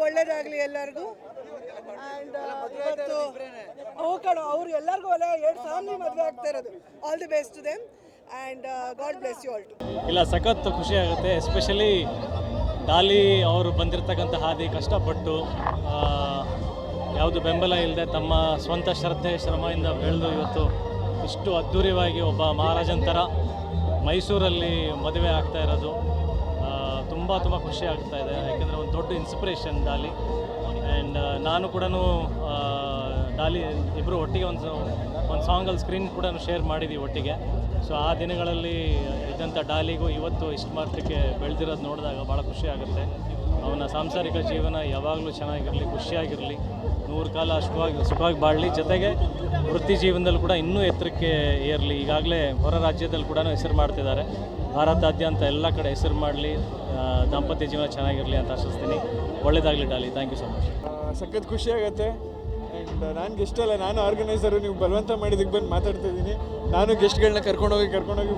ಒಳ್ಳೇದಾಗಲಿ ಎಲ್ಲರಿಗೂ. ಆ್ಯಂಡ್ ಇವತ್ತು ಅವ್ರು ಎಲ್ಲರಿಗೂ ಒಳ್ಳೆ 2 ಫ್ಯಾಮಿಲಿ ಮದುವೆ ಆಗ್ತಾ ಇರೋದು. All the best to them and God bless you all too. ಇಲ್ಲ, ಸಖತ್ ಖುಷಿ ಆಗುತ್ತೆ. ಎಸ್ಪೆಷಲಿ ಡಾಲಿ ಅವರು ಬಂದಿರತಕ್ಕಂಥ ಹಾದಿ ಕಷ್ಟಪಟ್ಟು ಯಾವುದು ಬೆಂಬಲ ಇಲ್ಲದೆ ತಮ್ಮ ಸ್ವಂತ ಶ್ರದ್ಧೆ ಶ್ರಮದಿಂದ ಬೆಳೆದು ಇವತ್ತು ಇಷ್ಟು ಅದ್ಧೂರಿಯಾಗಿ ಒಬ್ಬ ಮಹಾರಾಜನ ಥರ ಮೈಸೂರಲ್ಲಿ ಮದುವೆ ಆಗ್ತಾ ಇರೋದು ತುಂಬ ತುಂಬ ಖುಷಿ ಆಗ್ತಾ ಇದೆ. ಯಾಕೆಂದರೆ ಒಂದು ದೊಡ್ಡ ಇನ್ಸ್ಪಿರೇಷನ್ ಡಾಲಿ. ಆ್ಯಂಡ್ ನಾನು ಕೂಡ ಡಾಲಿ ಇಬ್ಬರು ಒಟ್ಟಿಗೆ ಒಂದು ಸಾಂಗಲ್ಲಿ ಸ್ಕ್ರೀನ್ ಕೂಡ ಶೇರ್ ಮಾಡಿದ್ದೀವಿ ಒಟ್ಟಿಗೆ. ಸೊ ಆ ದಿನಗಳಲ್ಲಿ ಇದ್ದಂಥ ಡಾಲಿಗೂ ಇವತ್ತು ಇಷ್ಟು ಮಾತ್ರಕ್ಕೆ ಬೆಳೆದಿರೋದು ನೋಡಿದಾಗ ಭಾಳ ಖುಷಿ ಆಗುತ್ತೆ. ಅವನ ಸಾಂಸಾರಿಕ ಜೀವನ ಯಾವಾಗಲೂ ಚೆನ್ನಾಗಿರಲಿ, ಖುಷಿಯಾಗಿರಲಿ, 100 ಕಾಲ ಸುಖವಾಗಿ ಬಾಳಲಿ. ಜೊತೆಗೆ ವೃತ್ತಿ ಜೀವನದಲ್ಲಿ ಕೂಡ ಇನ್ನೂ ಎತ್ತರಕ್ಕೆ ಏರಲಿ. ಈಗಾಗಲೇ ಹೊರ ರಾಜ್ಯದಲ್ಲಿ ಕೂಡ ಹೆಸರು ಮಾಡ್ತಿದ್ದಾರೆ. ಭಾರತಾದ್ಯಂತ ಎಲ್ಲ ಕಡೆ ಹೆಸರು ಮಾಡಲಿ, ದಾಂಪತ್ಯ ಜೀವನ ಚೆನ್ನಾಗಿರಲಿ ಅಂತ ಆಶಿಸ್ತೀನಿ. ಒಳ್ಳೆಯದಾಗಲಿ Daali. Thank you so much. ಸಖತ್ ಖುಷಿ ಆಗುತ್ತೆ. ಆ್ಯಂಡ್ ನಾನು ಗೆಸ್ಟ್ ಅಲ್ಲ, ನಾನು ಆರ್ಗನೈಸರು. ನೀವು ಬಲವಂತ ಮಾಡಿದ್ದಕ್ಕೆ ಬಂದು ಮಾತಾಡ್ತಾ ಇದ್ದೀನಿ. ನಾನು ಗೆಸ್ಟ್ಗಳನ್ನ ಕರ್ಕೊಂಡೋಗಿ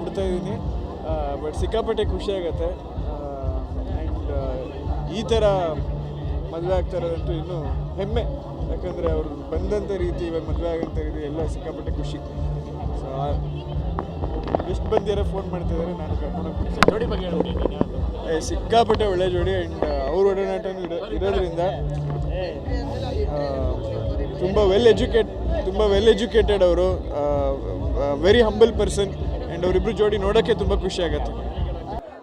ಬಿಡ್ತಾ ಇದ್ದೀನಿ. ಬಟ್ ಸಿಕ್ಕಾಪಟ್ಟೆ ಖುಷಿ ಆಗುತ್ತೆ. ಆ್ಯಂಡ್ ಈ ಥರ ಮದುವೆ ಆಗ್ತಾ ಇರೋದಂತೂ ಇನ್ನೂ ಹೆಮ್ಮೆ. ಯಾಕಂದರೆ ಅವರು ಬಂದಂಥ ರೀತಿ, ಇವಾಗ ಮದುವೆ ಆಗೋಂಥ ರೀತಿ ಎಲ್ಲ ಸಿಕ್ಕಾಪಟ್ಟೆ ಖುಷಿ. ಸೊ ಎಷ್ಟು ಬಂದಿರೋ ಫೋನ್ ಮಾಡ್ತಿದ್ದಾರೆ, ನಾನು ಕರ್ಕೊಂಡೋಗಿ ಜೋಡಿ ಬಗ್ಗೆ ಸಿಕ್ಕಾಪಟ್ಟೆ ಒಳ್ಳೆ ಜೋಡಿ. ಆ್ಯಂಡ್ ಅವ್ರ ಒಡನಾಟನೂ ಇರೋದ್ರಿಂದ ತುಂಬ ವೆಲ್ ಎಜುಕೇಟೆಡ್ ಅವರು. Very humble person. ಆ್ಯಂಡ್ ಅವರಿಬ್ಬರು ಜೋಡಿ ನೋಡೋಕ್ಕೆ ತುಂಬ ಖುಷಿ ಆಗುತ್ತೆ.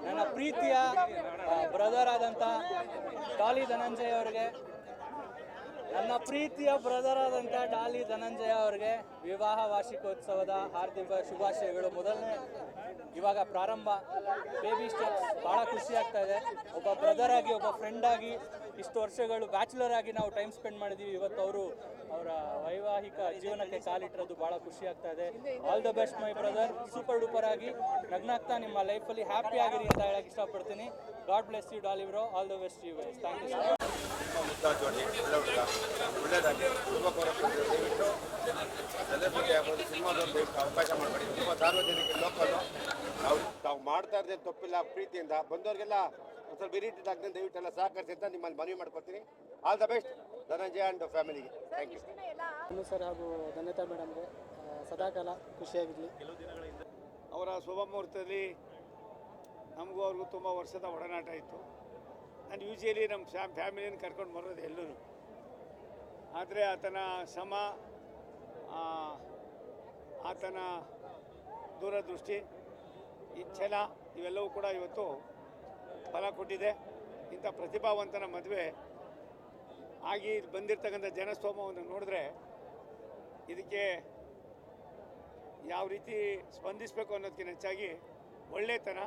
ನನ್ನ ಪ್ರೀತಿಯ ಬ್ರದರ್ ಆದಂಥ ಡಾಲಿ ಧನಂಜಯ ಅವರಿಗೆ ವಿವಾಹ ವಾರ್ಷಿಕೋತ್ಸವದ ಹಾರ್ದಿಕ ಶುಭಾಶಯಗಳು. ಮೊದಲನೇ ಇವಾಗ ಪ್ರಾರಂಭ, ಬೇಬಿ ಸ್ಟೆಪ್ಸ್. ಭಾಳ ಖುಷಿ ಆಗ್ತಾ ಇದೆ. ಒಬ್ಬ ಬ್ರದರ್ ಆಗಿ, ಒಬ್ಬ ಫ್ರೆಂಡ್ ಆಗಿ ಇಷ್ಟು ವರ್ಷಗಳು ಬ್ಯಾಚುಲರ್ ಆಗಿ ನಾವು ಟೈಮ್ ಸ್ಪೆಂಡ್ ಮಾಡಿದ್ದೀವಿ. ಇವತ್ತು ಅವರ ವೈವಾಹಿಕ ಜೀವನಕ್ಕೆ ಕಾಲಿಟ್ಟಿರೋದು ಭಾಳ ಖುಷಿ ಆಗ್ತಾ ಇದೆ. All the best my brother. Super duper ಆಗಿ ನಗ್ನಾಗ್ತಾ ನಿಮ್ಮ ಲೈಫಲ್ಲಿ ಹ್ಯಾಪಿ ಆಗಿರಿ ಅಂತ ಹೇಳಕ್ಕೆ ಇಷ್ಟಪಡ್ತೀನಿ. God bless you Daali bro. All the best you guys. Thank you sir. ಒಳ್ಳೆಯದಾಗಿ ದಯವಿಟ್ಟು ಸೆಲೆಬ್ರಿಟಿ ಆಗ್ಬೋದು, ಸಿನಿಮಾದವ್ರು ಅವಕಾಶ ಮಾಡಬೇಡಿ. ತುಂಬ ಸಾರ್ವಜನಿಕ ಲೋಕಲ್ಲು ನಾವು ಮಾಡ್ತಾ ಇರೋದೇ ತಪ್ಪಿಲ್ಲ. ಪ್ರೀತಿಯಿಂದ ಬಂದವ್ರಿಗೆಲ್ಲ ಒಂದು ಸ್ವಲ್ಪ ಇರಿಟೇಟ್ ದಯವಿಟ್ಟು ಎಲ್ಲ ಸಹಕರಿಸಿ ಅಂತ ನಿಮ್ಮಲ್ಲಿ ಮನವಿ ಮಾಡ್ಕೊತೀನಿ. All the best Dhananjaya and ಫ್ಯಾಮಿಲಿಗೆ. ಥ್ಯಾಂಕ್ ಯು ಸರ್ ಹಾಗೂ ಧನ್ಯತಾ ಮೇಡಮ್ಗೆ ಸದಾಕಾಲ ಖುಷಿಯಾಗಿರಲಿ. ಅವರ ಶುಭ ಮುಹೂರ್ತದಲ್ಲಿ ನಮಗೂ ಅವ್ರಿಗೂ ತುಂಬ ವರ್ಷದ ಒಡನಾಟ ಇತ್ತು. ನಾನು ಯೂಶಲಿ ನಮ್ಮ ಫ್ಯಾಮಿಲಿಯನ್ನು ಕರ್ಕೊಂಡು ಬರೋದು ಎಲ್ಲೂ. ಆದರೆ ಆತನ ಶ್ರಮ, ಆತನ ದೂರದೃಷ್ಟಿ, ಈ ಛಲ ಇವೆಲ್ಲವೂ ಕೂಡ ಇವತ್ತು ಫಲ ಕೊಟ್ಟಿದೆ. ಇಂಥ ಪ್ರತಿಭಾವಂತನ ಮದುವೆ ಆಗಿ ಬಂದಿರತಕ್ಕಂಥ ಜನಸ್ತೋಮವನ್ನು ನೋಡಿದ್ರೆ ಇದಕ್ಕೆ ಯಾವ ರೀತಿ ಸ್ಪಂದಿಸಬೇಕು ಅನ್ನೋದಕ್ಕಿಂತ ಹೆಚ್ಚಾಗಿ ಒಳ್ಳೆತನ,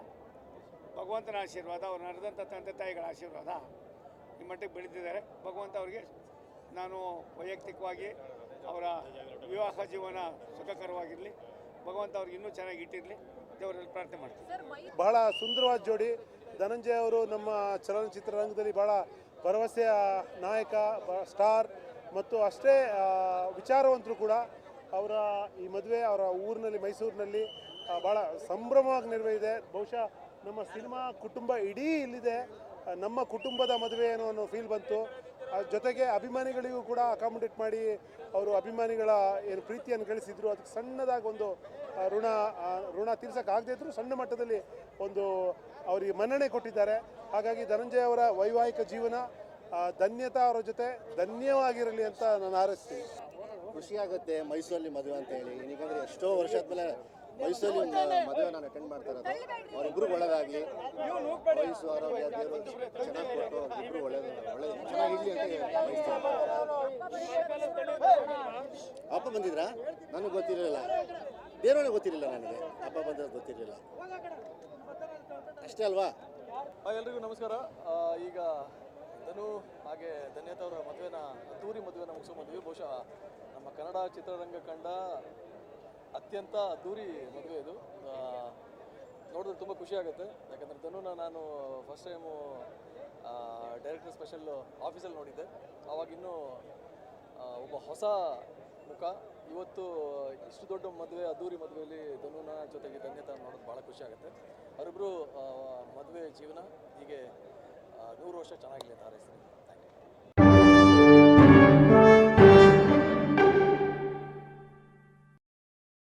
ಭಗವಂತನ ಆಶೀರ್ವಾದ, ಅವ್ರು ನಡೆದಂಥ ತಂದೆ ತಾಯಿಗಳ ಆಶೀರ್ವಾದ ಈ ಮಟ್ಟಿಗೆ ಬೆಳೆದಿದ್ದಾರೆ. ಭಗವಂತ ಅವರಿಗೆ ನಾನು ವೈಯಕ್ತಿಕವಾಗಿ ಅವರ ವಿವಾಹ ಜೀವನ ಸುಖಕರವಾಗಿರಲಿ, ಭಗವಂತ ಅವ್ರಿಗೆ ಇನ್ನೂ ಚೆನ್ನಾಗಿ ಇಟ್ಟಿರಲಿ, ದೇವರಲ್ಲಿ ಪ್ರಾರ್ಥನೆ ಮಾಡ್ತೀನಿ. ಬಹಳ ಸುಂದರವಾದ ಜೋಡಿ. ಧನಂಜಯ ಅವರು ನಮ್ಮ ಚಲನಚಿತ್ರರಂಗದಲ್ಲಿ ಭಾಳ ಭರವಸೆಯ ನಾಯಕ, ಸ್ಟಾರ್ ಮತ್ತು ಅಷ್ಟೇ ವಿಚಾರವಂತರು ಕೂಡ. ಅವರ ಈ ಮದುವೆ ಅವರ ಊರಿನಲ್ಲಿ, ಮೈಸೂರಿನಲ್ಲಿ ಭಾಳ ಸಂಭ್ರಮವಾಗಿ ನೆರವೇರಿದೆ. ಬಹುಶಃ ನಮ್ಮ ಸಿನಿಮಾ ಕುಟುಂಬ ಇಡೀ ಇಲ್ಲಿದೆ. ನಮ್ಮ ಕುಟುಂಬದ ಮದುವೆ ಅನ್ನೋ ಫೀಲ್ ಬಂತು. ಜೊತೆಗೆ ಅಭಿಮಾನಿಗಳಿಗೂ ಕೂಡ ಅಕಾಮಿಡೇಟ್ ಮಾಡಿ ಅವರು ಅಭಿಮಾನಿಗಳ ಏನು ಪ್ರೀತಿಯನ್ನು ಗಳಿಸಿದ್ರು. ಅದಕ್ಕೆ ಸಣ್ಣದಾಗಿ ಒಂದು ಋಣ ತೀರ್ಸೋಕ್ಕಾಗದೇ ಇದ್ದರೂ ಸಣ್ಣ ಮಟ್ಟದಲ್ಲಿ ಒಂದು ಅವರಿಗೆ ಮನ್ನಣೆ ಕೊಟ್ಟಿದ್ದಾರೆ. ಹಾಗಾಗಿ ಧನಂಜಯ ಅವರ ವೈವಾಹಿಕ ಜೀವನ ಧನ್ಯತಾ ಅವರ ಜೊತೆ ಧನ್ಯವಾಗಿರಲಿ ಅಂತ ನಾನು ಹಾರೈಸ್ತೀನಿ. ಖುಷಿಯಾಗುತ್ತೆ ಮೈಸೂರಲ್ಲಿ ಮದುವೆ ಅಂತ ಹೇಳಿ. ಏನಕ್ಕೆ ಎಷ್ಟೋ ವರ್ಷದ ಮೇಲೆ ಮೈಸೂರಲ್ಲಿ ಮದುವೆ ನಾನು ಅಟೆಂಡ್ ಮಾಡ್ತಾ ಇರೋದು. ಅವರಿಬ್ಬರು ಒಳ್ಳೆಯದಾಗಲಿ, ವಯಸ್ಸು ಆರೋಗ್ಯ ದೇವರು ಚೆನ್ನಾಗಿ ಕೊಟ್ಟು ಅವರಿಬ್ಬರು ಒಳ್ಳೆಯದು ಚೆನ್ನಾಗಿರಲಿ ಅಂತ ಬಯಸ್ತೀನಿ. ಅಪ್ಪ ಬಂದಿದ್ರಾ? ನನಗೆ ಗೊತ್ತಿರಲಿಲ್ಲ, ಬೇರೆಯವ್ರಿಗೆ ಗೊತ್ತಿರಲಿಲ್ಲ, ನನಗೆ ಅಪ್ಪ ಬಂದಿರೋದು ಗೊತ್ತಿರಲಿಲ್ಲ. ಅಷ್ಟೇ ಅಲ್ವಾ? ಎಲ್ರಿಗೂ ನಮಸ್ಕಾರ. ಈಗ ಧನು ಹಾಗೆ ಧನ್ಯತಾ ಅವರ ಮದುವೆನ ಅದ್ದೂರಿ ಮದುವೆನ ಮುಗಿಸೋ ಮದುವೆ ಬಹುಶಃ ನಮ್ಮ ಕನ್ನಡ ಚಿತ್ರರಂಗ ಕಂಡ ಅತ್ಯಂತ ಅದ್ದೂರಿ ಮದುವೆ ಇದು. ನೋಡಿದ್ರೆ ತುಂಬ ಖುಷಿ ಆಗುತ್ತೆ. ಯಾಕಂದರೆ ಧನುನ ನಾನು ಫಸ್ಟ್ ಟೈಮು ಡೈರೆಕ್ಟರ್ ಸ್ಪೆಷಲ್ ಆಫೀಸಲ್ಲಿ ನೋಡಿದ್ದೆ. ಆವಾಗಿನ್ನೂ ಒಬ್ಬ ಹೊಸ ಮುಖ. ಇವತ್ತು ಇಷ್ಟು ದೊಡ್ಡ ಮದುವೆ, ಅದ್ದೂರಿ ಮದುವೆಯಲ್ಲಿ ಧನುನ ಜೊತೆಗೆ ಧನ್ಯತಾ ನೋಡೋದು ಭಾಳ ಖುಷಿ ಆಗುತ್ತೆ. ಅವರಿಬ್ಬರು ಮದುವೆ ಜೀವನ ಹೀಗೆ 100 ವರ್ಷ ಚೆನ್ನಾಗಿರಲಿ ಅಂತ ಹಾರೈಸ್ತೀನಿ.